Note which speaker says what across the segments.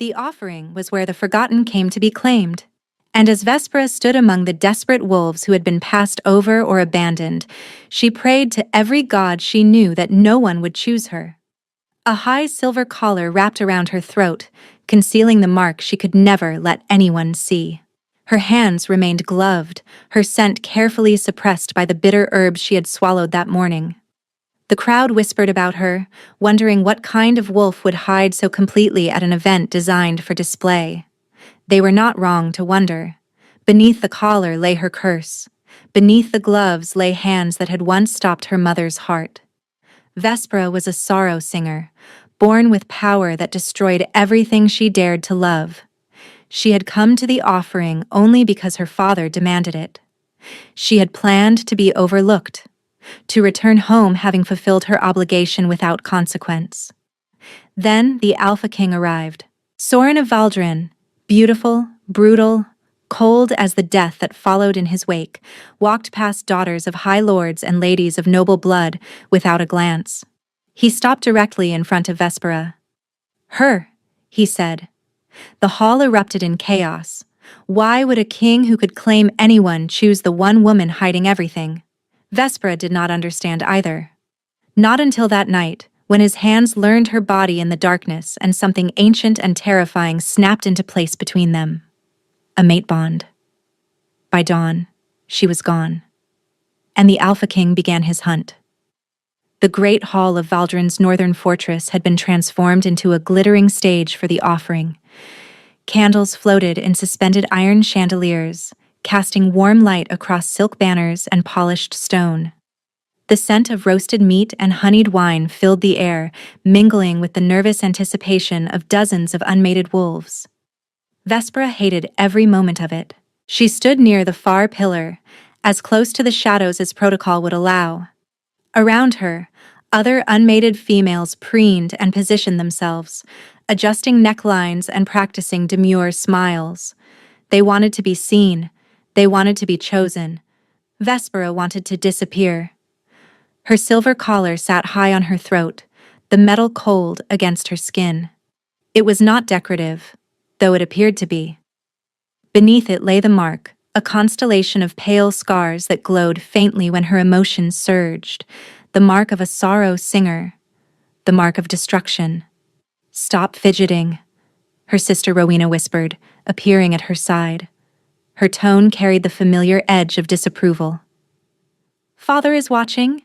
Speaker 1: The offering was where the forgotten came to be claimed. And as Vespera stood among the desperate wolves who had been passed over or abandoned, she prayed to every god she knew that no one would choose her. A high silver collar wrapped around her throat, concealing the mark she could never let anyone see. Her hands remained gloved, her scent carefully suppressed by the bitter herbs she had swallowed that morning. The crowd whispered about her, wondering what kind of wolf would hide so completely at an event designed for display. They were not wrong to wonder. Beneath the collar lay her curse. Beneath the gloves lay hands that had once stopped her mother's heart. Vespera was a sorrow singer, born with power that destroyed everything she dared to love. She had come to the offering only because her father demanded it. She had planned to be overlooked, to return home having fulfilled her obligation without consequence. Then the Alpha King arrived. Sorin of Valdrin, beautiful, brutal, cold as the death that followed in his wake, walked past daughters of high lords and ladies of noble blood without a glance. He stopped directly in front of Vespera. "Her," he said. The hall erupted in chaos. Why would a king who could claim anyone choose the one woman hiding everything? Vespera did not understand either. Not until that night, when his hands learned her body in the darkness and something ancient and terrifying snapped into place between them. A mate bond. By dawn, she was gone. And the Alpha King began his hunt. The great hall of Valdrin's northern fortress had been transformed into a glittering stage for the offering. Candles floated in suspended iron chandeliers, casting warm light across silk banners and polished stone. The scent of roasted meat and honeyed wine filled the air, mingling with the nervous anticipation of dozens of unmated wolves. Vespera hated every moment of it. She stood near the far pillar, as close to the shadows as protocol would allow. Around her, other unmated females preened and positioned themselves, adjusting necklines and practicing demure smiles. They wanted to be seen. They wanted to be chosen. Vespera wanted to disappear. Her silver collar sat high on her throat, the metal cold against her skin. It was not decorative, though it appeared to be. Beneath it lay the mark, a constellation of pale scars that glowed faintly when her emotions surged, the mark of a sorrow singer, the mark of destruction. "Stop fidgeting," her sister Rowena whispered, appearing at her side. Her tone carried the familiar edge of disapproval. "Father is watching,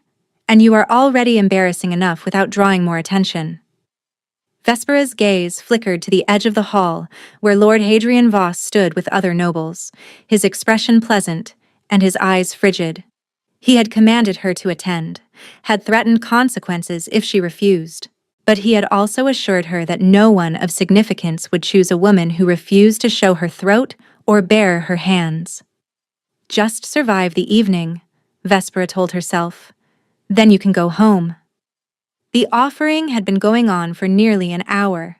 Speaker 1: and you are already embarrassing enough without drawing more attention." Vespera's gaze flickered to the edge of the hall, where Lord Hadrian Voss stood with other nobles, his expression pleasant and his eyes frigid. He had commanded her to attend, had threatened consequences if she refused, but he had also assured her that no one of significance would choose a woman who refused to show her throat or bare her hands. "Just survive the evening," Vespera told herself. "Then you can go home." The offering had been going on for nearly an hour.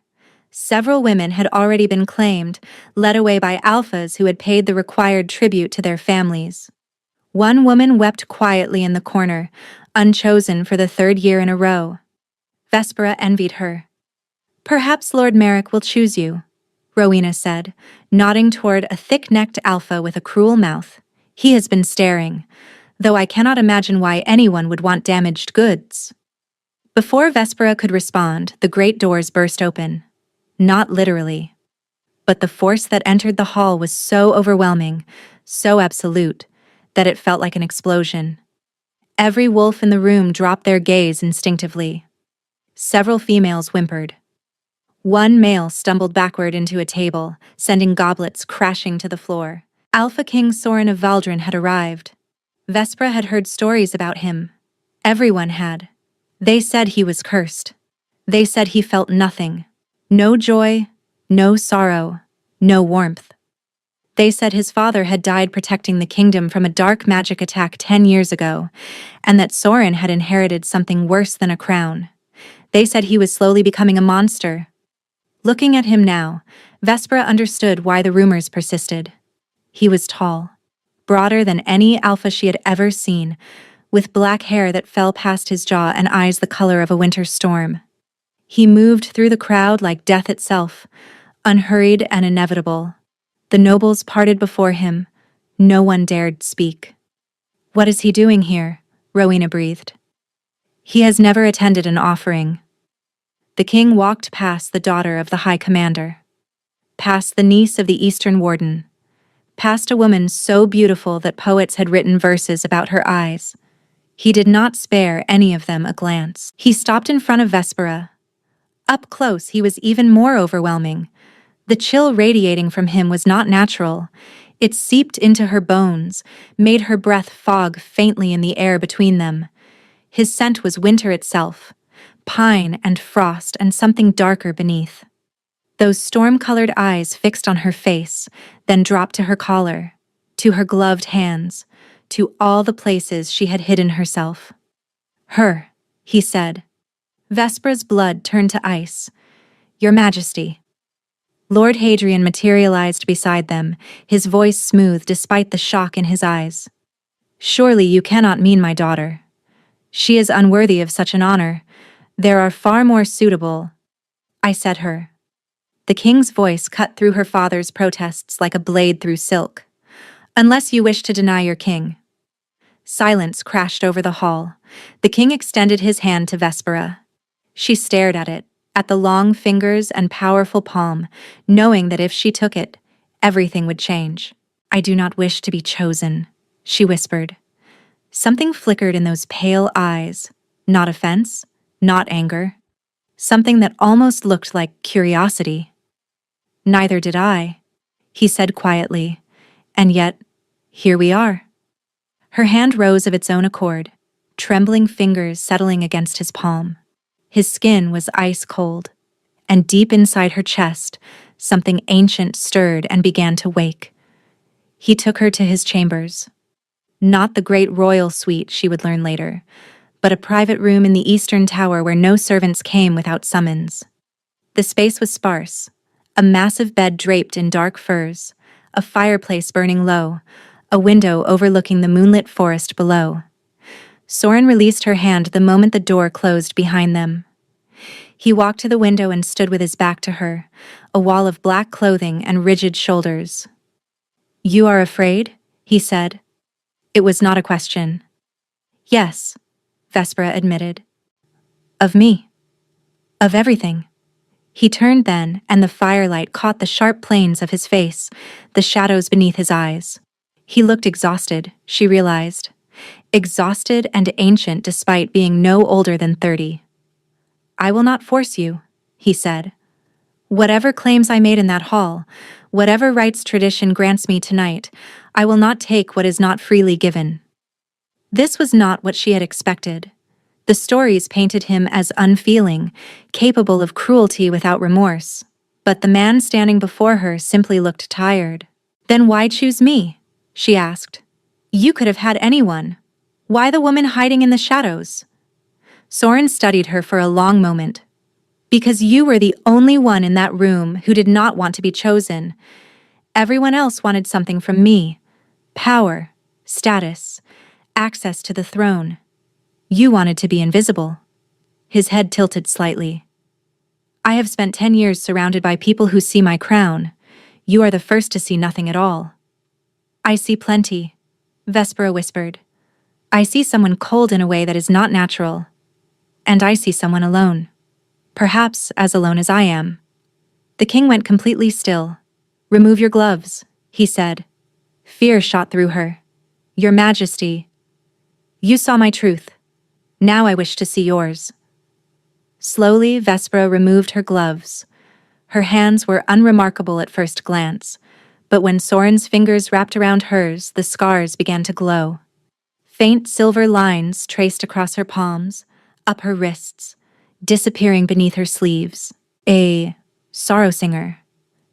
Speaker 1: Several women had already been claimed, led away by alphas who had paid the required tribute to their families. One woman wept quietly in the corner, unchosen for the third year in a row. Vespera envied her. "Perhaps Lord Merrick will choose you," Rowena said, nodding toward a thick-necked alpha with a cruel mouth. "He has been staring, though I cannot imagine why anyone would want damaged goods." Before Vespera could respond, the great doors burst open. Not literally. But the force that entered the hall was so overwhelming, so absolute, that it felt like an explosion. Every wolf in the room dropped their gaze instinctively. Several females whimpered. One male stumbled backward into a table, sending goblets crashing to the floor. Alpha King Sorin of Valdrin had arrived. Vespera had heard stories about him. Everyone had. They said he was cursed. They said he felt nothing. No joy, no sorrow, no warmth. They said his father had died protecting the kingdom from a dark magic attack 10 years ago, and that Sorin had inherited something worse than a crown. They said he was slowly becoming a monster. Looking at him now, Vespera understood why the rumors persisted. He was tall, broader than any alpha she had ever seen, with black hair that fell past his jaw and eyes the color of a winter storm. He moved through the crowd like death itself, unhurried and inevitable. The nobles parted before him. No one dared speak. "What is he doing here?" Rowena breathed. "He has never attended an offering." The king walked past the daughter of the high commander, past the niece of the Eastern warden, past a woman so beautiful that poets had written verses about her eyes. He did not spare any of them a glance. He stopped in front of Vespera. Up close, he was even more overwhelming. The chill radiating from him was not natural. It seeped into her bones, made her breath fog faintly in the air between them. His scent was winter itself, pine and frost and something darker beneath. Those storm-colored eyes fixed on her face, then dropped to her collar, to her gloved hands, to all the places she had hidden herself. "Her," he said. Vespera's blood turned to ice. "Your Majesty." Lord Hadrian materialized beside them, his voice smooth despite the shock in his eyes. "Surely you cannot mean my daughter. She is unworthy of such an honor. There are far more suitable." "I said her." The king's voice cut through her father's protests like a blade through silk. "Unless you wish to deny your king." Silence crashed over the hall. The king extended his hand to Vespera. She stared at it, at the long fingers and powerful palm, knowing that if she took it, everything would change. "I do not wish to be chosen," she whispered. Something flickered in those pale eyes. Not offense, not anger. Something that almost looked like curiosity. "Neither did I," he said quietly. "And yet, here we are." Her hand rose of its own accord, trembling fingers settling against his palm. His skin was ice cold, and deep inside her chest, something ancient stirred and began to wake. He took her to his chambers. Not the great royal suite, she would learn later, but a private room in the eastern tower where no servants came without summons. The space was sparse, a massive bed draped in dark furs, a fireplace burning low, a window overlooking the moonlit forest below. Soren released her hand the moment the door closed behind them. He walked to the window and stood with his back to her, a wall of black clothing and rigid shoulders. "You are afraid?" he said. It was not a question. "Yes," Vespera admitted. "Of me. Of everything." He turned then, and the firelight caught the sharp planes of his face, the shadows beneath his eyes. He looked exhausted, she realized. Exhausted and ancient despite being no older than 30. "I will not force you," he said. "Whatever claims I made in that hall, whatever rights tradition grants me tonight, I will not take what is not freely given." This was not what she had expected. The stories painted him as unfeeling, capable of cruelty without remorse. But the man standing before her simply looked tired. "Then why choose me?" she asked. "You could have had anyone. Why the woman hiding in the shadows?" Soren studied her for a long moment. "Because you were the only one in that room who did not want to be chosen. Everyone else wanted something from me. Power, status, access to the throne. You wanted to be invisible." His head tilted slightly. "I have spent 10 years surrounded by people who see my crown. You are the first to see nothing at all." "I see plenty," Vespera whispered. "I see someone cold in a way that is not natural. And I see someone alone. Perhaps as alone as I am." The king went completely still. "Remove your gloves," he said. Fear shot through her. "Your Majesty." "You saw my truth. Now I wish to see yours." Slowly, Vespera removed her gloves. Her hands were unremarkable at first glance, but when Soren's fingers wrapped around hers, the scars began to glow. Faint silver lines traced across her palms, up her wrists, disappearing beneath her sleeves. "A sorrow singer,"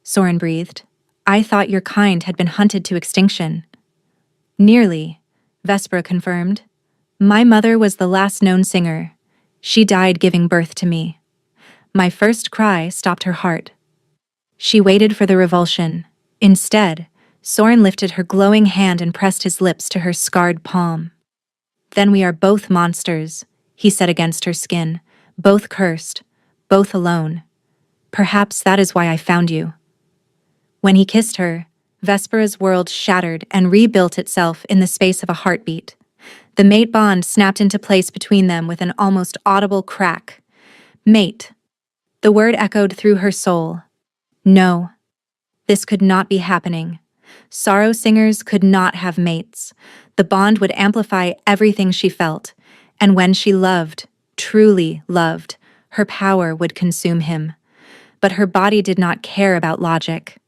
Speaker 1: Soren breathed. "I thought your kind had been hunted to extinction." "Nearly," Vespera confirmed. "My mother was the last known singer. She died giving birth to me. My first cry stopped her heart." She waited for the revulsion. Instead, Soren lifted her glowing hand and pressed his lips to her scarred palm. "Then we are both monsters," he said against her skin, "both cursed, both alone. Perhaps that is why I found you." When he kissed her, Vespera's world shattered and rebuilt itself in the space of a heartbeat. The mate bond snapped into place between them with an almost audible crack. Mate. The word echoed through her soul. No. This could not be happening. Sorrow singers could not have mates. The bond would amplify everything she felt, and when she loved, truly loved, her power would consume him. But her body did not care about logic.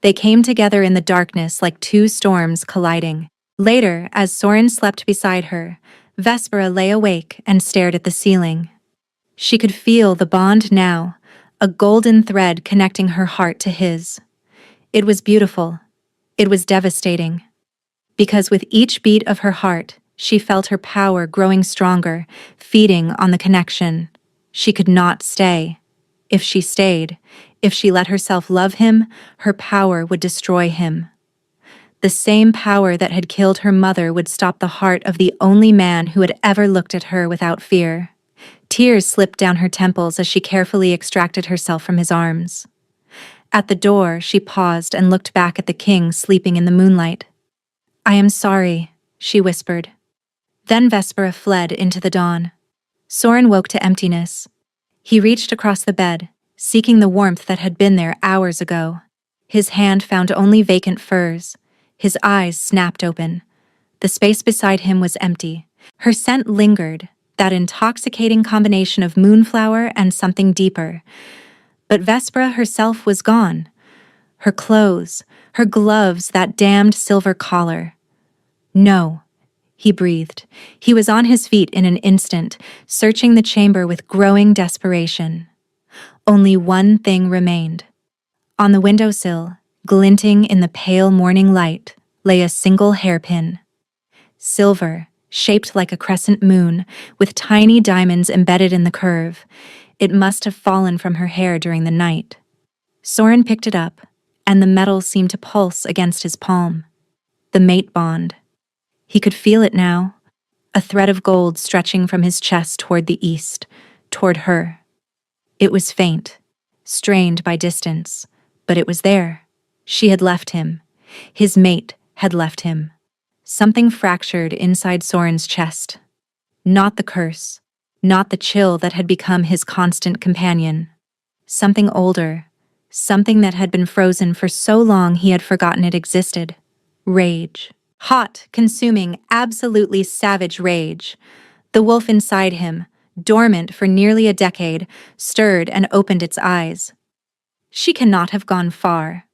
Speaker 1: They came together in the darkness like two storms colliding. Later, as Soren slept beside her, Vespera lay awake and stared at the ceiling. She could feel the bond now, a golden thread connecting her heart to his. It was beautiful. It was devastating. Because with each beat of her heart, she felt her power growing stronger, feeding on the connection. She could not stay. If she stayed, if she let herself love him, her power would destroy him. The same power that had killed her mother would stop the heart of the only man who had ever looked at her without fear. Tears slipped down her temples as she carefully extracted herself from his arms. At the door, she paused and looked back at the king sleeping in the moonlight. "I am sorry," she whispered. Then Vespera fled into the dawn. Soren woke to emptiness. He reached across the bed, seeking the warmth that had been there hours ago. His hand found only vacant furs. His eyes snapped open. The space beside him was empty. Her scent lingered, that intoxicating combination of moonflower and something deeper. But Vespera herself was gone. Her clothes, her gloves, that damned silver collar. "No," he breathed. He was on his feet in an instant, searching the chamber with growing desperation. Only one thing remained. On the windowsill, glinting in the pale morning light, lay a single hairpin. Silver, shaped like a crescent moon, with tiny diamonds embedded in the curve. It must have fallen from her hair during the night. Soren picked it up, and the metal seemed to pulse against his palm. The mate bond. He could feel it now, a thread of gold stretching from his chest toward the east, toward her. It was faint, strained by distance, but it was there. She had left him. His mate had left him. Something fractured inside Soren's chest. Not the curse, not the chill that had become his constant companion. Something older, something that had been frozen for so long he had forgotten it existed. Rage. Hot, consuming, absolutely savage rage. The wolf inside him, dormant for nearly a decade, stirred and opened its eyes. She cannot have gone far.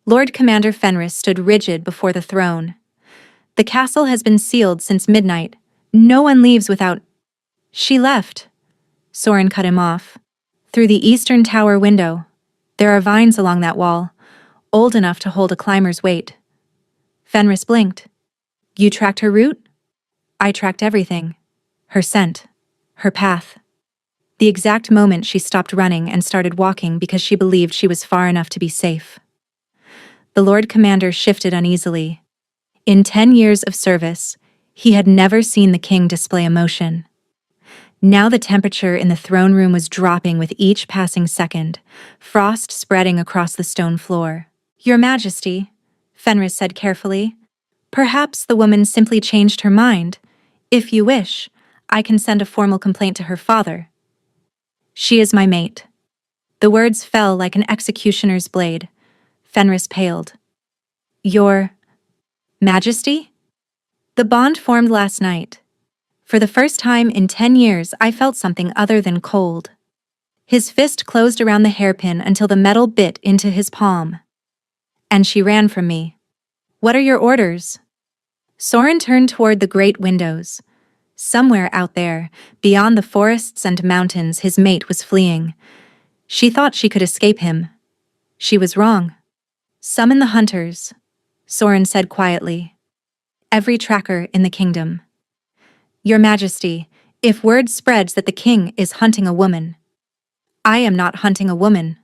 Speaker 1: Lord Commander Fenris stood rigid before the throne. "The castle has been sealed since midnight. No one leaves without—" "She left." Soren cut him off. "Through the eastern tower window. There are vines along that wall, old enough to hold a climber's weight." Fenris blinked. "You tracked her route?" "I tracked everything. Her scent. Her path. The exact moment she stopped running and started walking because she believed she was far enough to be safe." The Lord Commander shifted uneasily. In 10 years of service, he had never seen the king display emotion. Now the temperature in the throne room was dropping with each passing second, frost spreading across the stone floor. "Your Majesty," Fenris said carefully, "perhaps the woman simply changed her mind. If you wish, I can send a formal complaint to her father." "She is my mate." The words fell like an executioner's blade. Fenris paled. "Your Majesty?" "The bond formed last night. For the first time in 10 years, I felt something other than cold." His fist closed around the hairpin until the metal bit into his palm. "And she ran from me." "What are your orders?" Soren turned toward the great windows. Somewhere out there, beyond the forests and mountains, his mate was fleeing. She thought she could escape him. She was wrong. "Summon the hunters," Soren said quietly. "Every tracker in the kingdom." "Your Majesty, if word spreads that the king is hunting a woman—" "I am not hunting a woman."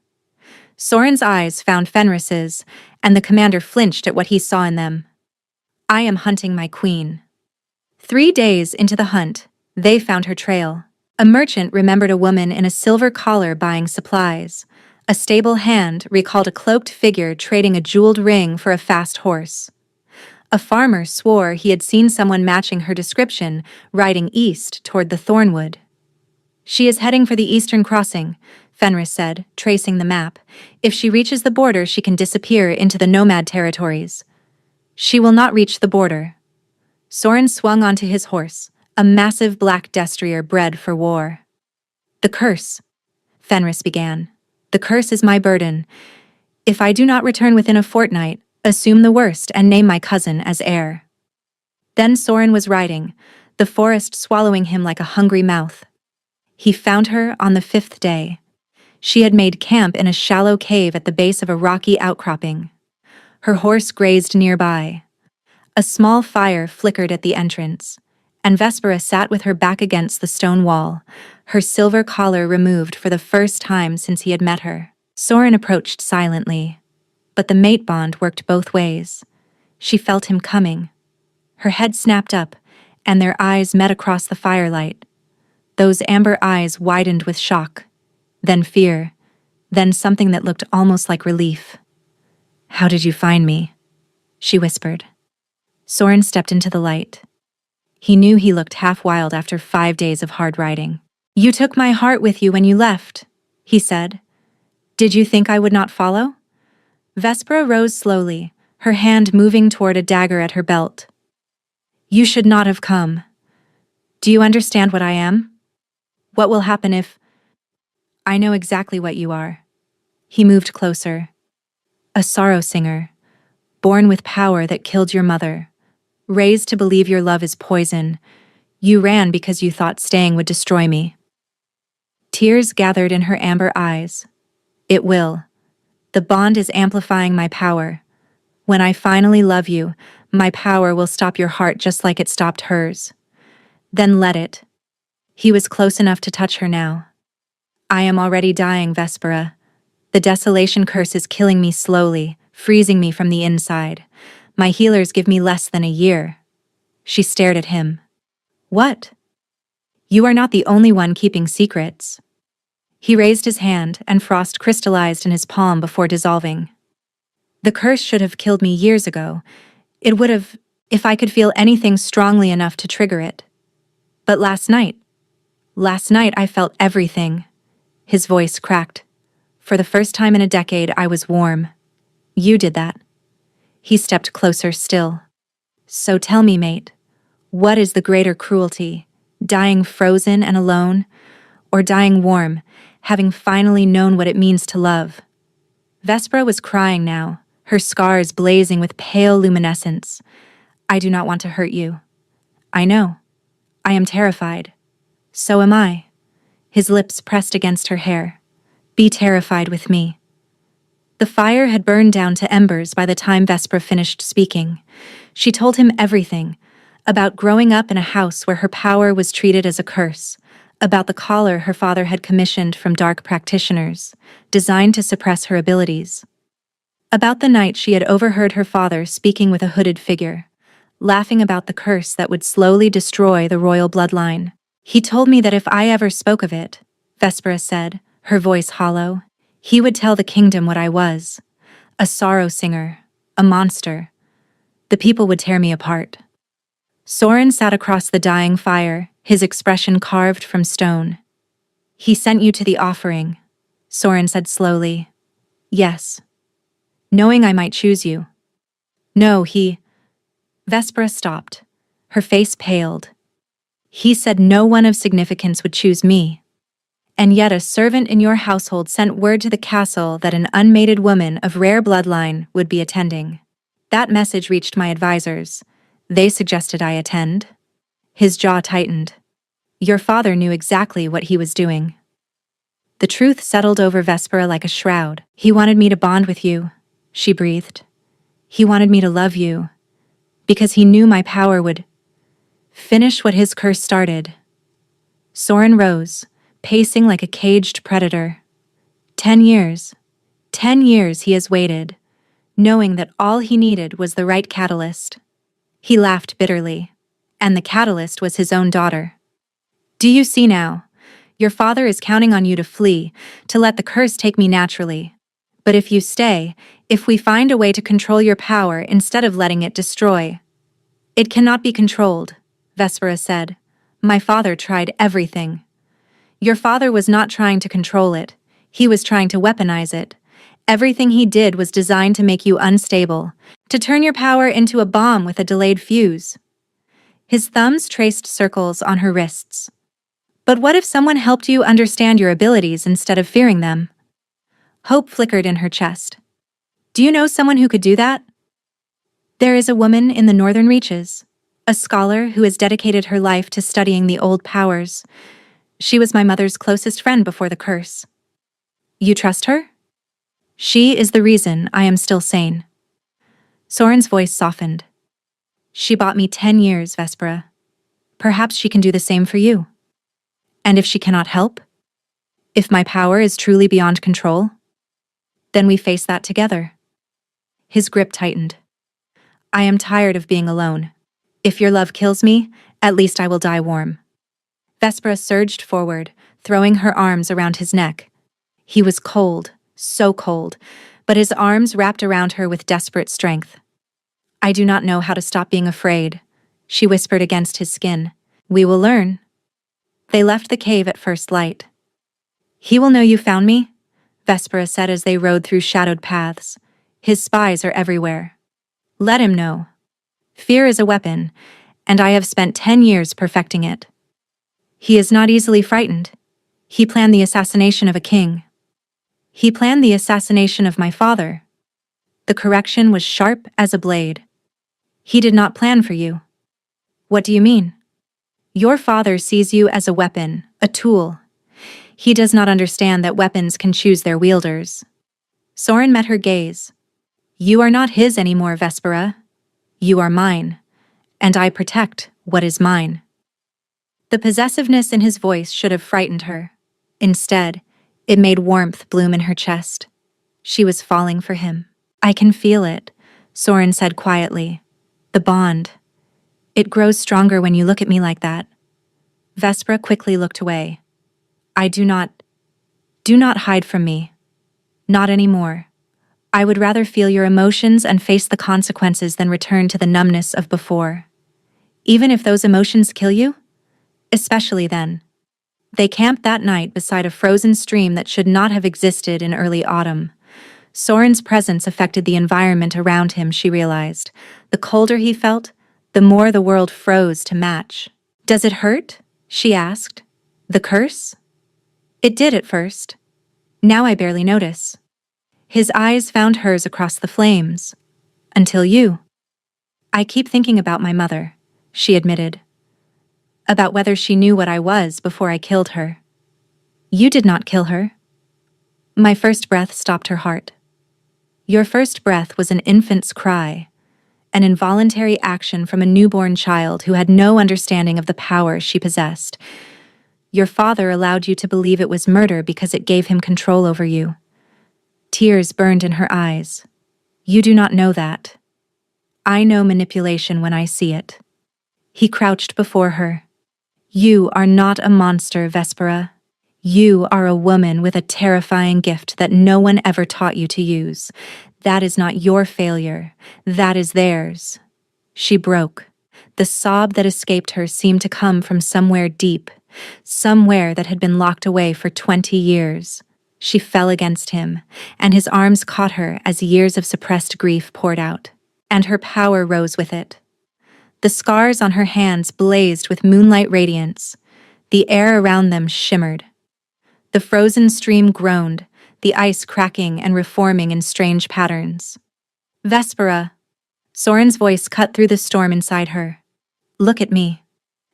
Speaker 1: Soren's eyes found Fenris's, and the commander flinched at what he saw in them. "I am hunting my queen." 3 days into the hunt, they found her trail. A merchant remembered a woman in a silver collar buying supplies. A stable hand recalled a cloaked figure trading a jeweled ring for a fast horse. A farmer swore he had seen someone matching her description riding east toward the Thornwood. She is heading for the eastern crossing, Fenris said, tracing the map. If she reaches the border, she can disappear into the nomad territories. She will not reach the border. Soren swung onto his horse, a massive black destrier bred for war. The curse, Fenris began. The curse is my burden. If I do not return within a fortnight, assume the worst and name my cousin as heir. Then Soren was riding, the forest swallowing him like a hungry mouth. He found her on the 5th day. She had made camp in a shallow cave at the base of a rocky outcropping. Her horse grazed nearby. A small fire flickered at the entrance, and Vespera sat with her back against the stone wall, her silver collar removed for the first time since he had met her. Soren approached silently, but the mate bond worked both ways. She felt him coming. Her head snapped up, and their eyes met across the firelight. Those amber eyes widened with shock, then fear, then something that looked almost like relief. "How did you find me?" she whispered. Soren stepped into the light. He knew he looked half wild after 5 days of hard riding. "You took my heart with you when you left," he said. "Did you think I would not follow?" Vespera rose slowly, her hand moving toward a dagger at her belt. "You should not have come. Do you understand what I am? What will happen if—" "I know exactly what you are." He moved closer. "A sorrow singer, born with power that killed your mother, raised to believe your love is poison. You ran because you thought staying would destroy me." Tears gathered in her amber eyes. "It will. The bond is amplifying my power. When I finally love you, my power will stop your heart just like it stopped hers. Then let it." He was close enough to touch her now. "I am already dying, Vespera. The desolation curse is killing me slowly, freezing me from the inside. My healers give me less than a year." She stared at him. "What? You are not the only one keeping secrets." He raised his hand, and frost crystallized in his palm before dissolving. "The curse should have killed me years ago. It would have, if I could feel anything strongly enough to trigger it. But last night I felt everything." His voice cracked. "For the first time in a decade, I was warm. You did that." He stepped closer still. "So tell me, mate, what is the greater cruelty, dying frozen and alone, or dying warm, having finally known what it means to love?" Vespera was crying now, her scars blazing with pale luminescence. "I do not want to hurt you. I know. I am terrified. So am I." His lips pressed against her hair. "Be terrified with me." The fire had burned down to embers by the time Vespera finished speaking. She told him everything, about growing up in a house where her power was treated as a curse, about the collar her father had commissioned from dark practitioners, designed to suppress her abilities. About the night she had overheard her father speaking with a hooded figure, laughing about the curse that would slowly destroy the royal bloodline. "He told me that if I ever spoke of it," Vespera said, her voice hollow, "he would tell the kingdom what I was. A sorrow singer, a monster. The people would tear me apart." Soren sat across the dying fire, his expression carved from stone. "He sent you to the offering," Soren said slowly. "Yes. Knowing I might choose you." "No, he—" Vespera stopped. Her face paled. "He said no one of significance would choose me. And yet a servant in your household sent word to the castle that an unmated woman of rare bloodline would be attending. That message reached my advisors. They suggested I attend." His jaw tightened. "Your father knew exactly what he was doing." The truth settled over Vespera like a shroud. "He wanted me to bond with you," she breathed. "He wanted me to love you, because he knew my power would finish what his curse started." Soren rose, pacing like a caged predator. 10 years. 10 years he has waited, knowing that all he needed was the right catalyst. He laughed bitterly, and the catalyst was his own daughter. "Do you see now? Your father is counting on you to flee, to let the curse take me naturally. But if you stay, if we find a way to control your power instead of letting it destroy. It cannot be controlled, Vespera said. My father tried everything. Your father was not trying to control it. He was trying to weaponize it. Everything he did was designed to make you unstable, to turn your power into a bomb with a delayed fuse. His thumbs traced circles on her wrists. But what if someone helped you understand your abilities instead of fearing them? Hope flickered in her chest. Do you know someone who could do that? There is a woman in the northern reaches, a scholar who has dedicated her life to studying the old powers. She was my mother's closest friend before the curse. You trust her? She is the reason I am still sane. Soren's voice softened. She bought me 10 years, Vespera. Perhaps she can do the same for you. And if she cannot help? If my power is truly beyond control? Then we face that together. His grip tightened. I am tired of being alone. If your love kills me, at least I will die warm. Vespera surged forward, throwing her arms around his neck. He was cold, so cold, but his arms wrapped around her with desperate strength. I do not know how to stop being afraid, she whispered against his skin. We will learn. They left the cave at first light. He will know you found me, Vespera said as they rode through shadowed paths. His spies are everywhere. Let him know. Fear is a weapon, and I have spent 10 years perfecting it. He is not easily frightened. He planned the assassination of a king. He planned the assassination of my father. The correction was sharp as a blade. He did not plan for you. What do you mean? Your father sees you as a weapon, a tool. He does not understand that weapons can choose their wielders. Soren met her gaze. You are not his anymore, Vespera. You are mine, and I protect what is mine. The possessiveness in his voice should have frightened her. Instead, it made warmth bloom in her chest. She was falling for him. I can feel it, Soren said quietly. The bond. It grows stronger when you look at me like that. Vespera quickly looked away. Do not hide from me. Not anymore. I would rather feel your emotions and face the consequences than return to the numbness of before. Even if those emotions kill you? Especially then. They camped that night beside a frozen stream that should not have existed in early autumn. Soren's presence affected the environment around him, she realized. The colder he felt, the more the world froze to match. Does it hurt? She asked. The curse? It did at first. Now I barely notice. His eyes found hers across the flames. Until you. I keep thinking about my mother, she admitted. About whether she knew what I was before I killed her. You did not kill her. My first breath stopped her heart. Your first breath was an infant's cry, an involuntary action from a newborn child who had no understanding of the power she possessed. Your father allowed you to believe it was murder because it gave him control over you. Tears burned in her eyes. You do not know that. I know manipulation when I see it. He crouched before her. You are not a monster, Vespera. You are a woman with a terrifying gift that no one ever taught you to use. That is not your failure. That is theirs. She broke. The sob that escaped her seemed to come from somewhere deep, somewhere that had been locked away for 20 years. She fell against him, and his arms caught her as years of suppressed grief poured out, and her power rose with it. The scars on her hands blazed with moonlight radiance. The air around them shimmered. The frozen stream groaned, the ice cracking and reforming in strange patterns. Vespera. Soren's voice cut through the storm inside her. Look at me.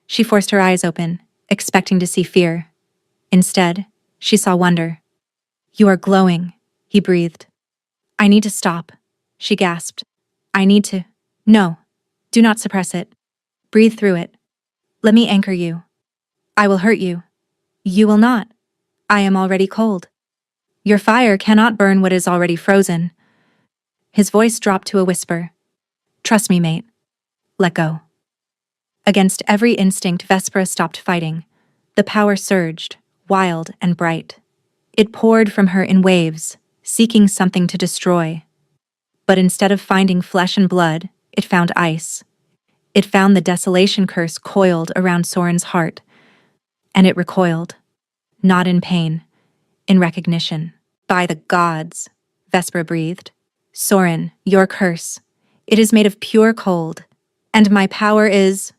Speaker 1: She forced her eyes open, expecting to see fear. Instead, she saw wonder. You are glowing, he breathed. I need to stop, she gasped. I need to. No, do not suppress it. Breathe through it. Let me anchor you. I will hurt you. You will not. I am already cold. Your fire cannot burn what is already frozen. His voice dropped to a whisper. Trust me, mate. Let go. Against every instinct, Vespera stopped fighting. The power surged, wild and bright. It poured from her in waves, seeking something to destroy. But instead of finding flesh and blood, it found ice. It found the desolation curse coiled around Soren's heart, and it recoiled, not in pain, in recognition. By the gods, Vespera breathed. Soren, your curse. It is made of pure cold, and my power is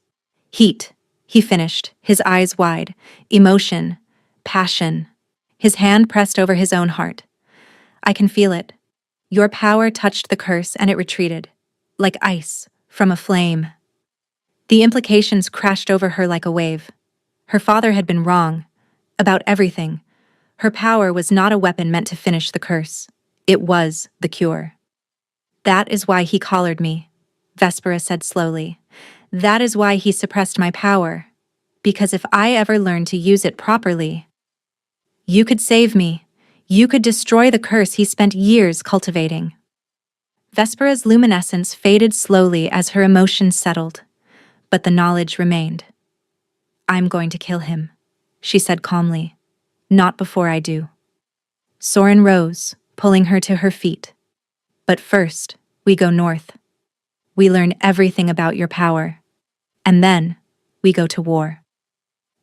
Speaker 1: heat, he finished, his eyes wide, emotion, passion. His hand pressed over his own heart. I can feel it. Your power touched the curse and it retreated, like ice from a flame. The implications crashed over her like a wave. Her father had been wrong about everything. Her power was not a weapon meant to finish the curse. It was the cure. That is why he collared me, Vespera said slowly. That is why he suppressed my power. Because if I ever learned to use it properly, you could save me. You could destroy the curse he spent years cultivating. Vespera's luminescence faded slowly as her emotions settled, but the knowledge remained. I'm going to kill him, she said calmly. Not before I do. Soren rose, pulling her to her feet. But first, we go north. We learn everything about your power. And then, we go to war.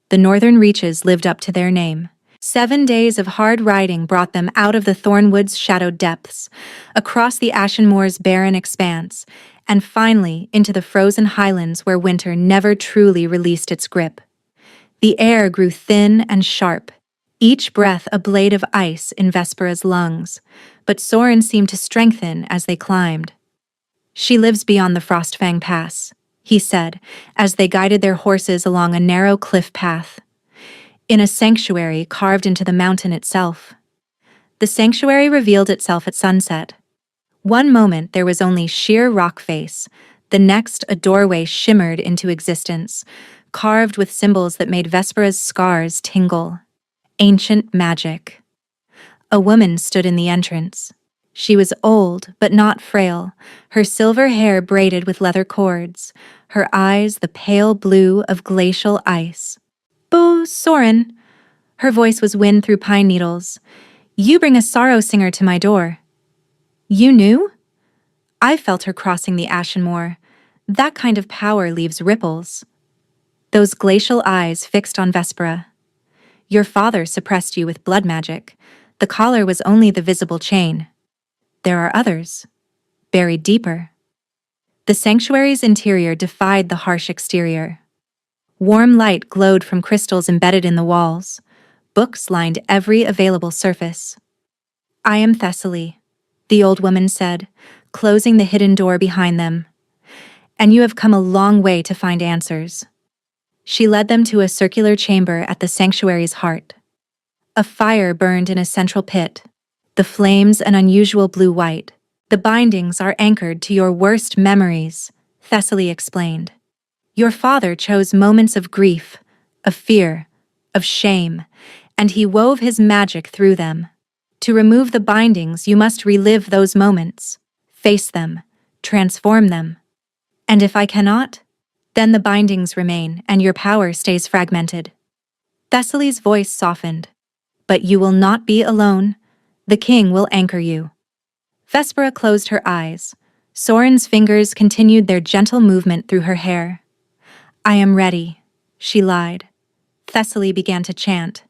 Speaker 1: The northern reaches lived up to their name. 7 days of hard riding brought them out of the Thornwood's shadowed depths, across the Ashen Moor's barren expanse, and finally into the frozen highlands where winter never truly released its grip. The air grew thin and sharp, each breath a blade of ice in Vespera's lungs, but Soren seemed to strengthen as they climbed. She lives beyond the Frostfang Pass, he said, as they guided their horses along a narrow cliff path. In a sanctuary carved into the mountain itself. The sanctuary revealed itself at sunset. One moment there was only sheer rock face, the next a doorway shimmered into existence, carved with symbols that made Vespera's scars tingle. Ancient magic. A woman stood in the entrance. She was old, but not frail, her silver hair braided with leather cords, her eyes the pale blue of glacial ice. "Boo, Soren." Her voice was wind through pine needles. "You bring a sorrow singer to my door." "You knew?" I felt her crossing the Ashen Moor. That kind of power leaves ripples. Those glacial eyes fixed on Vespera. "Your father suppressed you with blood magic. The collar was only the visible chain. There are others, buried deeper." The sanctuary's interior defied the harsh exterior. Warm light glowed from crystals embedded in the walls. Books lined every available surface. "I am Thessaly," the old woman said, closing the hidden door behind them. "And you have come a long way to find answers." She led them to a circular chamber at the sanctuary's heart. A fire burned in a central pit, the flames an unusual blue-white. "The bindings are anchored to your worst memories," Thessaly explained. "Your father chose moments of grief, of fear, of shame, and he wove his magic through them. To remove the bindings, you must relive those moments, face them, transform them. And if I cannot, then the bindings remain and your power stays fragmented." Thessaly's voice softened. "But you will not be alone. The king will anchor you." Vespera closed her eyes. Soren's fingers continued their gentle movement through her hair. "I am ready," she lied. Thessaly began to chant.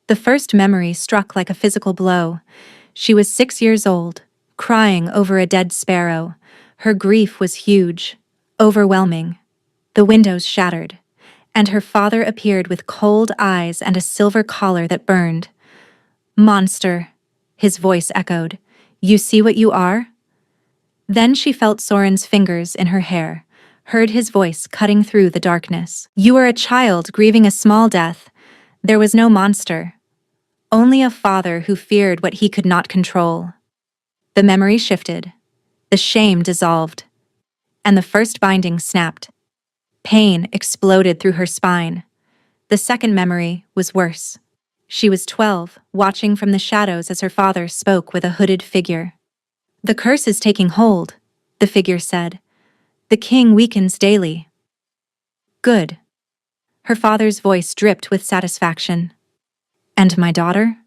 Speaker 1: The first memory struck like a physical blow. She was 6 years old, crying over a dead sparrow. Her grief was huge, overwhelming. The windows shattered, and her father appeared with cold eyes and a silver collar that burned. "Monster," his voice echoed. "You see what you are?" Then she felt Soren's fingers in her hair, heard his voice cutting through the darkness. "You are a child grieving a small death. There was no monster. Only a father who feared what he could not control." The memory shifted. The shame dissolved. And the first binding snapped. Pain exploded through her spine. The second memory was worse. She was 12, watching from the shadows as her father spoke with a hooded figure. "The curse is taking hold," the figure said. "The king weakens daily." "Good." Her father's voice dripped with satisfaction. And my daughter?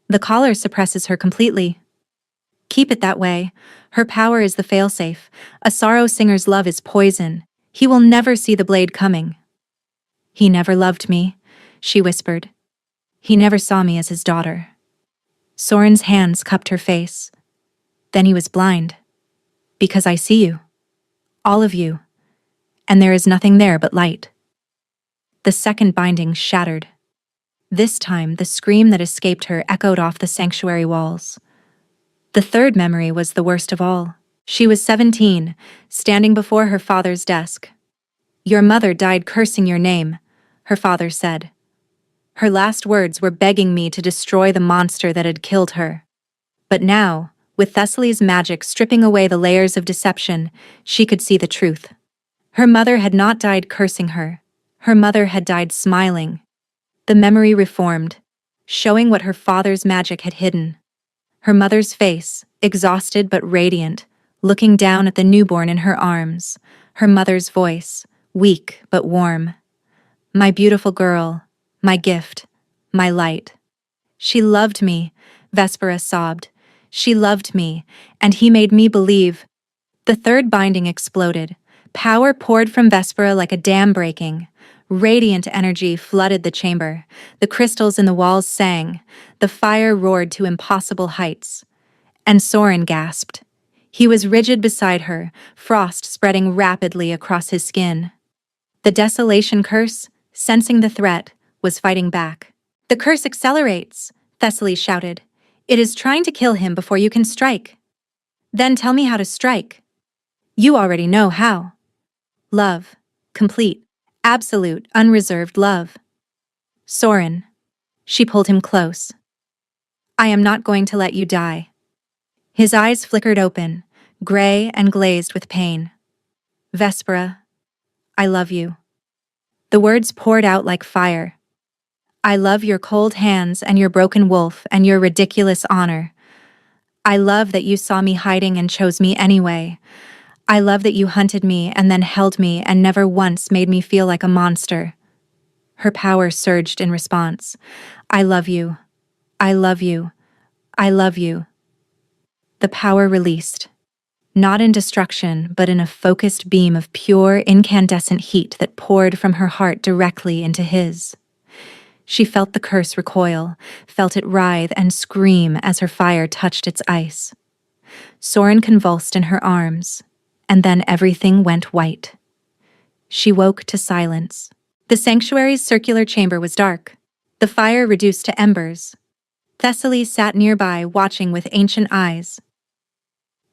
Speaker 1: The collar suppresses her completely. Keep it that way. Her power is the failsafe. A sorrow singer's love is poison. He will never see the blade coming. He never loved me, she whispered. He never saw me as his daughter. Soren's hands cupped her face. Then he was blind. Because I see you. All of you. And there is nothing there but light. The second binding shattered. This time, the scream that escaped her echoed off the sanctuary walls. The third memory was the worst of all. She was 17, standing before her father's desk. Your mother died cursing your name, her father said. Her last words were begging me to destroy the monster that had killed her. But now, with Thessaly's magic stripping away the layers of deception, she could see the truth. Her mother had not died cursing her. Her mother had died smiling. The memory reformed, showing what her father's magic had hidden. Her mother's face, exhausted but radiant, looking down at the newborn in her arms. Her mother's voice, weak but warm. My beautiful girl, my gift, my light. She loved me, Vespera sobbed. She loved me, and he made me believe. The third binding exploded. Power poured from Vespera like a dam breaking. Radiant energy flooded the chamber. The crystals in the walls sang. The fire roared to impossible heights. And Soren gasped. He was rigid beside her, frost spreading rapidly across his skin. The desolation curse, sensing the threat, was fighting back. The curse accelerates, Thessaly shouted. It is trying to kill him before you can strike. Then tell me how to strike. You already know how. Love. Complete. Absolute, unreserved love. Soren. She pulled him close. I am not going to let you die. His eyes flickered open, gray and glazed with pain. Vespera, I love you. The words poured out like fire. I love your cold hands and your broken wolf and your ridiculous honor. I love that you saw me hiding and chose me anyway. I love that you hunted me and then held me and never once made me feel like a monster. Her power surged in response. I love you. I love you. I love you. The power released. Not in destruction, but in a focused beam of pure, incandescent heat that poured from her heart directly into his. She felt the curse recoil, felt it writhe and scream as her fire touched its ice. Soren convulsed in her arms, and then everything went white. She woke to silence. The sanctuary's circular chamber was dark, the fire reduced to embers. Thessaly sat nearby, watching with ancient eyes.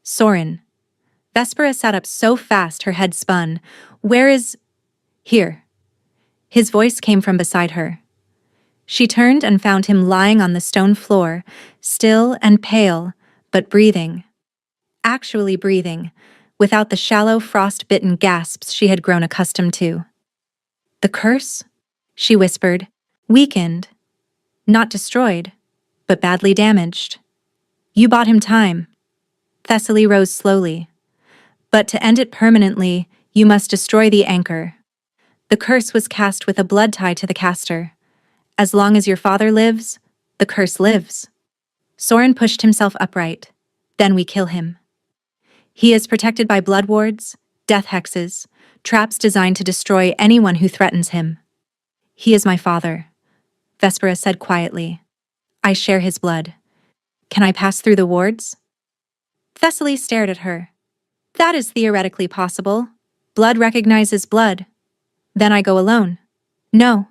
Speaker 1: Soren. Vespera sat up so fast her head spun. Where is... Here. His voice came from beside her. She turned and found him lying on the stone floor, still and pale, but breathing. Actually breathing, without the shallow, frost-bitten gasps she had grown accustomed to. The curse? She whispered, weakened. Not destroyed, but badly damaged. You bought him time. Thessaly rose slowly. But to end it permanently, you must destroy the anchor. The curse was cast with a blood tie to the caster. As long as your father lives, the curse lives. Soren pushed himself upright. Then we kill him. He is protected by blood wards, death hexes, traps designed to destroy anyone who threatens him. He is my father, Vespera said quietly. I share his blood. Can I pass through the wards? Thessaly stared at her. That is theoretically possible. Blood recognizes blood. Then I go alone. No.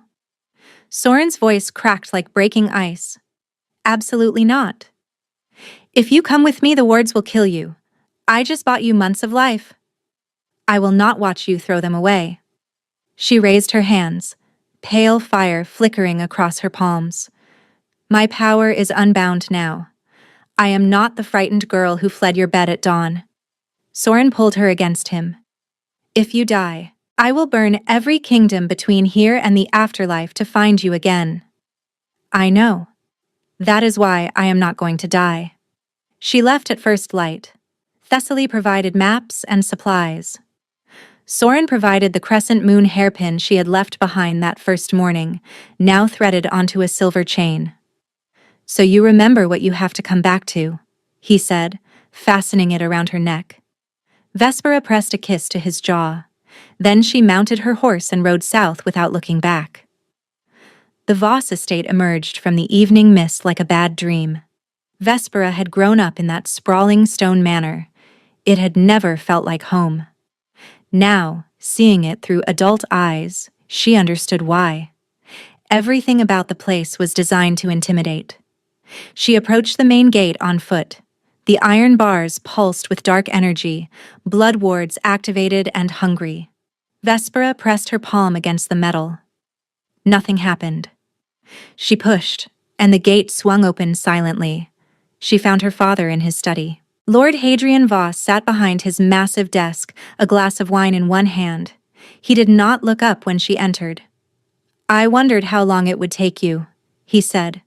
Speaker 1: Soren's voice cracked like breaking ice. Absolutely not. If you come with me, the wards will kill you. I just bought you months of life. I will not watch you throw them away. She raised her hands, pale fire flickering across her palms. My power is unbound now. I am not the frightened girl who fled your bed at dawn. Soren pulled her against him. If you die, I will burn every kingdom between here and the afterlife to find you again. I know. That is why I am not going to die. She left at first light. Thessaly provided maps and supplies. Soren provided the crescent moon hairpin she had left behind that first morning, now threaded onto a silver chain. "So you remember what you have to come back to," he said, fastening it around her neck. Vespera pressed a kiss to his jaw. Then she mounted her horse and rode south without looking back. The Voss estate emerged from the evening mist like a bad dream. Vespera had grown up in that sprawling stone manor. It had never felt like home. Now, seeing it through adult eyes, she understood why. Everything about the place was designed to intimidate. She approached the main gate on foot. The iron bars pulsed with dark energy, blood wards activated and hungry. Vespera pressed her palm against the metal. Nothing happened. She pushed, and the gate swung open silently. She found her father in his study. Lord Hadrian Voss sat behind his massive desk, a glass of wine in one hand. He did not look up when she entered. "I wondered how long it would take you," he said.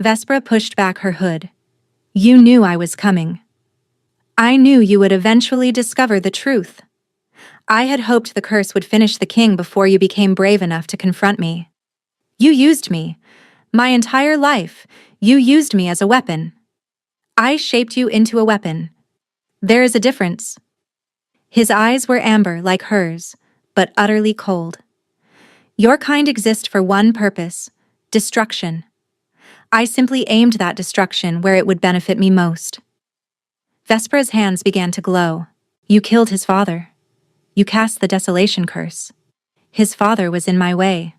Speaker 1: Vespera pushed back her hood. "You knew I was coming. I knew you would eventually discover the truth. I had hoped the curse would finish the king before you became brave enough to confront me. You used me. My entire life, you used me as a weapon. I shaped you into a weapon. There is a difference." His eyes were amber like hers, but utterly cold. "Your kind exist for one purpose: destruction. I simply aimed that destruction where it would benefit me most." Vespera's hands began to glow. "You killed his father. You cast the desolation curse. His father was in my way.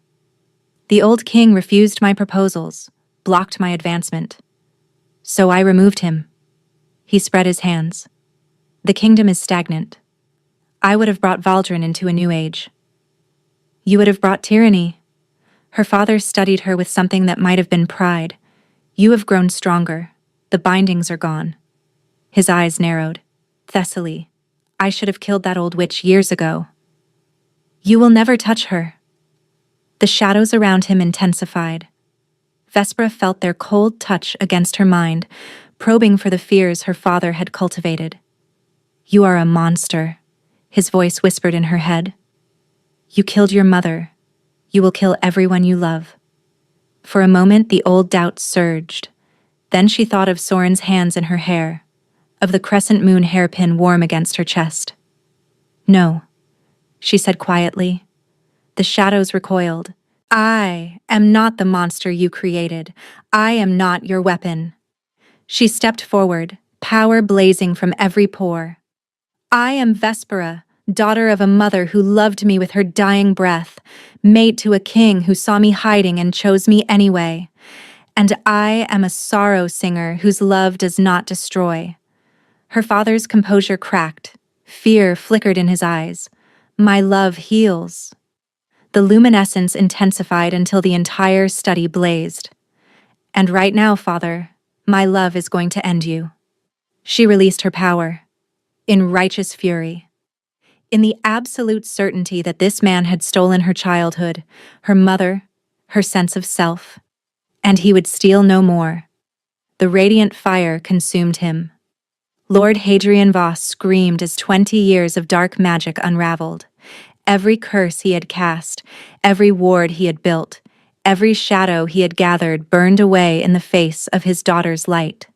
Speaker 1: The old king refused my proposals, blocked my advancement. So I removed him." He spread his hands. "The kingdom is stagnant. I would have brought Valdrin into a new age. You would have brought tyranny." Her father studied her with something that might have been pride. "You have grown stronger. The bindings are gone." His eyes narrowed. "Thessaly, I should have killed that old witch years ago." "You will never touch her." The shadows around him intensified. Vespera felt their cold touch against her mind, probing for the fears her father had cultivated. "You are a monster," his voice whispered in her head. "You killed your mother. You will kill everyone you love." For a moment the old doubt surged. Then she thought of Soren's hands in her hair, of the crescent moon hairpin warm against her chest. "No," she said quietly. The shadows recoiled. "I am not the monster you created. I am not your weapon." She stepped forward, power blazing from every pore. "I am Vespera, daughter of a mother who loved me with her dying breath, mate to a king who saw me hiding and chose me anyway. And I am a sorrow singer whose love does not destroy." Her father's composure cracked. Fear flickered in his eyes. "My love heals." The luminescence intensified until the entire study blazed. "And right now, father, my love is going to end you." She released her power. In righteous fury. In the absolute certainty that this man had stolen her childhood, her mother, her sense of self. And he would steal no more. The radiant fire consumed him. Lord Hadrian Voss screamed as 20 years of dark magic unraveled. Every curse he had cast, every ward he had built, every shadow he had gathered burned away in the face of his daughter's light.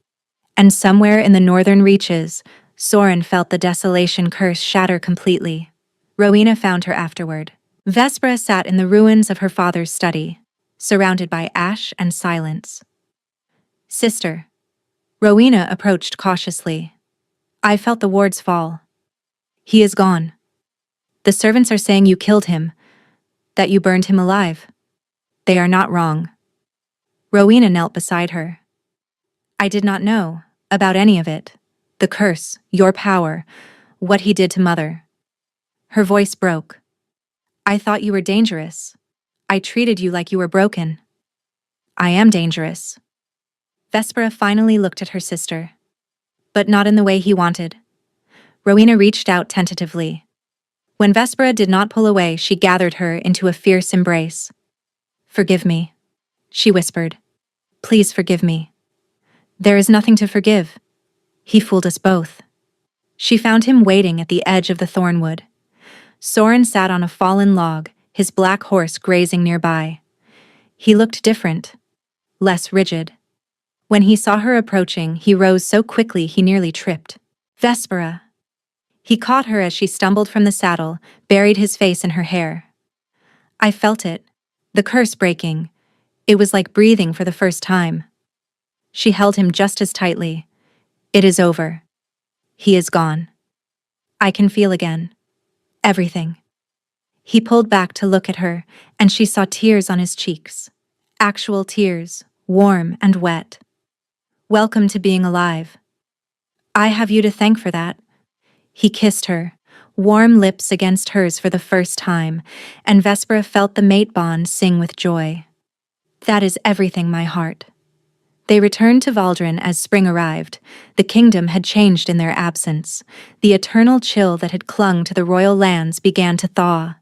Speaker 1: And somewhere in the northern reaches, Soren felt the desolation curse shatter completely. Rowena found her afterward. Vespera sat in the ruins of her father's study, surrounded by ash and silence. "Sister." Rowena approached cautiously. "I felt the wards fall. He is gone. The servants are saying you killed him, that you burned him alive. They are not wrong." Rowena knelt beside her. "I did not know about any of it. The curse, your power, what he did to Mother." Her voice broke. "I thought you were dangerous. I treated you like you were broken." "I am dangerous." Vespera finally looked at her sister. But not in the way he wanted. Rowena reached out tentatively. When Vespera did not pull away, she gathered her into a fierce embrace. "Forgive me," she whispered. "Please forgive me." "There is nothing to forgive. He fooled us both." She found him waiting at the edge of the thornwood. Soren sat on a fallen log, his black horse grazing nearby. He looked different, less rigid. When he saw her approaching, he rose so quickly he nearly tripped. Vespera! He caught her as she stumbled from the saddle, buried his face in her hair. I felt it, the curse breaking. It was like breathing for the first time. She held him just as tightly. It is over. He is gone. I can feel again. Everything. He pulled back to look at her, and she saw tears on his cheeks. Actual tears, warm and wet. Welcome to being alive. I have you to thank for that. He kissed her, warm lips against hers for the first time, and Vespera felt the mate bond sing with joy. That is everything, my heart. They returned to Valdren as spring arrived. The kingdom had changed in their absence. The eternal chill that had clung to the royal lands began to thaw.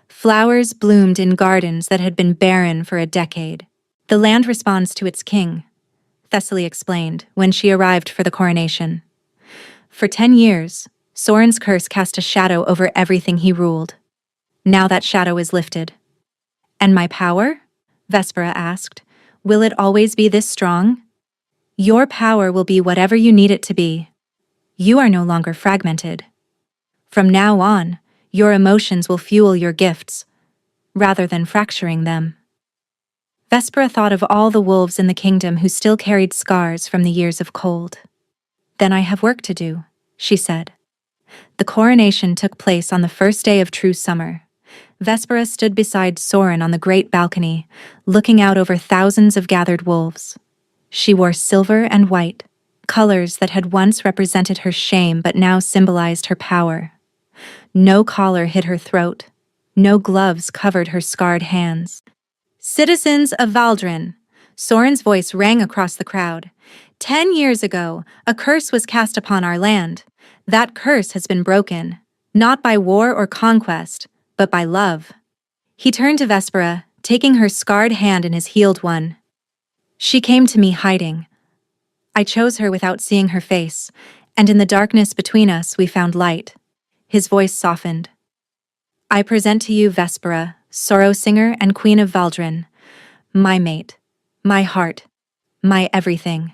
Speaker 1: Flowers bloomed in gardens that had been barren for a decade. The land responds to its king, Thessaly explained when she arrived for the coronation. For 10 years, Soren's curse cast a shadow over everything he ruled. Now that shadow is lifted. And my power? Vespera asked. Will it always be this strong? Your power will be whatever you need it to be. You are no longer fragmented. From now on, your emotions will fuel your gifts, rather than fracturing them. Vespera thought of all the wolves in the kingdom who still carried scars from the years of cold. Then I have work to do, she said. The coronation took place on the first day of true summer. Vespera stood beside Soren on the great balcony, looking out over thousands of gathered wolves. She wore silver and white, colors that had once represented her shame but now symbolized her power. No collar hid her throat. No gloves covered her scarred hands. Citizens of Valdren, Soren's voice rang across the crowd. 10 years ago, a curse was cast upon our land. That curse has been broken, not by war or conquest, but by love. He turned to Vespera, taking her scarred hand in his healed one. She came to me hiding. I chose her without seeing her face, and in the darkness between us we found light. His voice softened. I present to you Vespera, sorrow singer and queen of Valdren, my mate, my heart, my everything.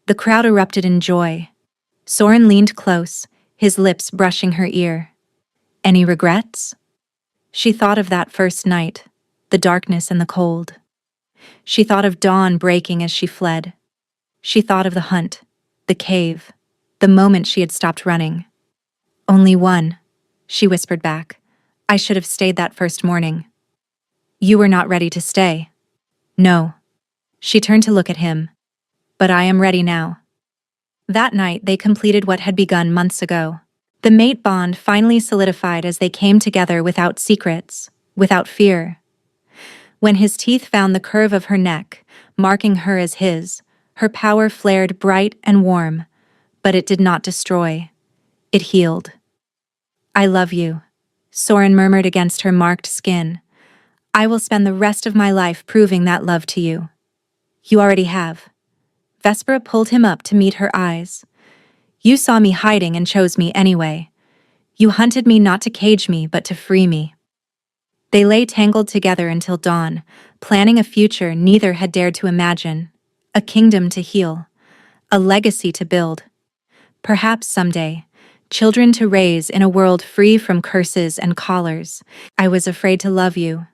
Speaker 1: The crowd erupted in joy. Soren leaned close, his lips brushing her ear. Any regrets? She thought of that first night, the darkness and the cold. She thought of dawn breaking as she fled. She thought of the hunt, the cave, the moment she had stopped running. Only one, she whispered back. I should have stayed that first morning. You were not ready to stay. No. She turned to look at him. But I am ready now. That night they completed what had begun months ago. The mate bond finally solidified as they came together without secrets, without fear. When his teeth found the curve of her neck, marking her as his, her power flared bright and warm, but it did not destroy. It healed. I love you, Soren murmured against her marked skin. I will spend the rest of my life proving that love to you. You already have. Vespera pulled him up to meet her eyes. You saw me hiding and chose me anyway. You hunted me not to cage me, but to free me. They lay tangled together until dawn, planning a future neither had dared to imagine. A kingdom to heal. A legacy to build. Perhaps someday, children to raise in a world free from curses and collars. I was afraid to love you,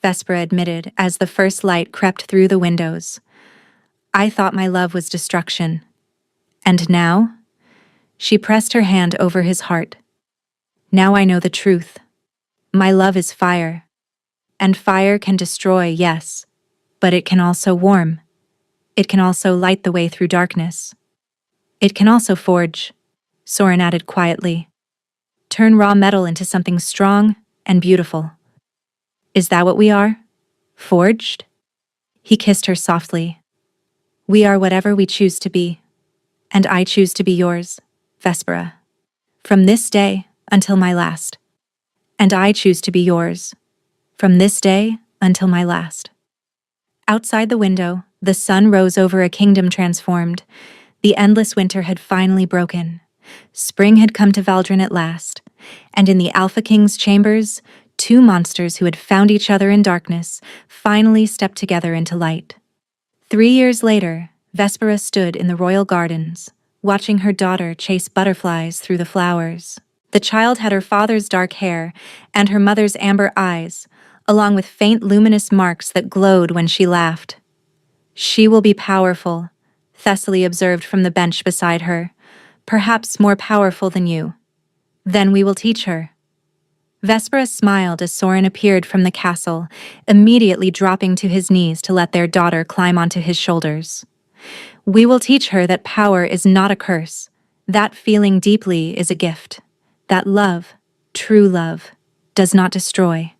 Speaker 1: Vespera admitted as the first light crept through the windows. I thought my love was destruction. And now? She pressed her hand over his heart. Now I know the truth. My love is fire. And fire can destroy, yes, but it can also warm. It can also light the way through darkness. It can also forge, Soren added quietly. Turn raw metal into something strong and beautiful. Is that what we are? Forged? He kissed her softly. We are whatever we choose to be. And I choose to be yours, Vespera. From this day until my last. And I choose to be yours. From this day until my last. Outside the window, the sun rose over a kingdom transformed. The endless winter had finally broken. Spring had come to Valdren at last, And in the Alpha King's chambers, two monsters who had found each other in darkness finally stepped together into light. 3 years later, Vespera stood in the royal gardens, watching her daughter chase butterflies through the flowers. The child had her father's dark hair and her mother's amber eyes, along with faint luminous marks that glowed when she laughed. "She will be powerful," Thessaly observed from the bench beside her, "perhaps more powerful than you. Then we will teach her." Vespera smiled as Soren appeared from the castle, immediately dropping to his knees to let their daughter climb onto his shoulders. "We will teach her that power is not a curse, that feeling deeply is a gift, that love, true love, does not destroy.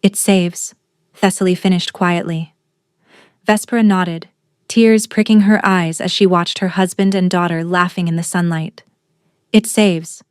Speaker 1: It saves," Thessaly finished quietly. Vespera nodded, tears pricking her eyes as she watched her husband and daughter laughing in the sunlight. "It saves,"